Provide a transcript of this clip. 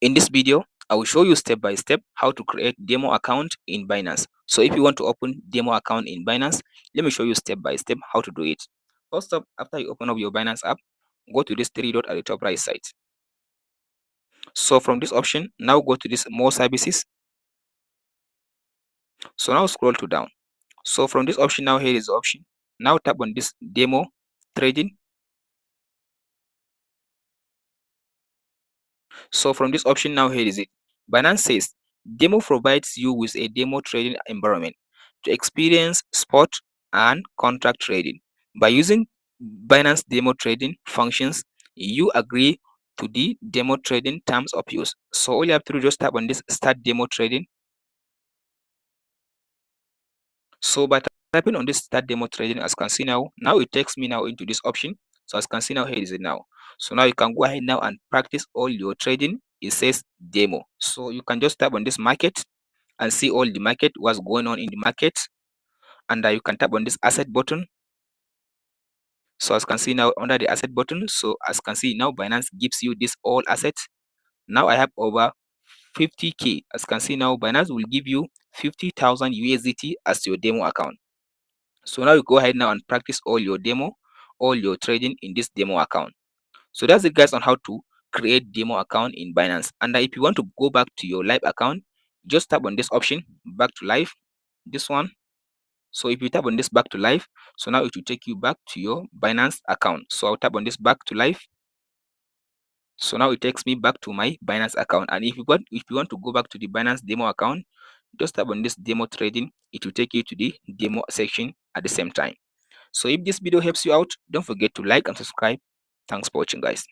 In this video, I will show you step by step how to create demo account in Binance. So if you want to open demo account in Binance, let me show you step by step how to do it. First up, after you open up your Binance app, go to this three dot at the top right side. So from this option, now go to this more services. So now scroll to down. So from this option, now here is the option. Now tap on this demo trading. So from this option, now here is it. Binance says demo provides you with a demo trading environment to experience spot and contract trading. By using Binance demo trading functions, you agree to the demo trading terms of use. So all you have to do is just tap on this start demo trading. So by tapping on this start demo trading, as you can see now it takes me now into this option. So as you can see now, here is it now. So now you can go ahead now and practice all your trading. It says demo. So you can just tap on this market and see all the market, what's going on in the market. And you can tap on this asset button. So as you can see now under the asset button, so as you can see now Binance gives you this all assets. Now I have over 50k. As you can see now Binance will give you 50,000 USDT as your demo account. So now you go ahead now and practice all your demo, all your trading in this demo account. So that's it guys on how to create demo account in Binance. And if you want to go back to your live account, just tap on this option, back to live, this one. So if you tap on this back to live, so now it will take you back to your Binance account. So I'll tap on this back to live. So now it takes me back to my Binance account. And if you want to go back to the Binance demo account, just tap on this demo trading. It will take you to the demo section at the same time. So if this video helps you out, don't forget to like and subscribe. Thanks for watching guys.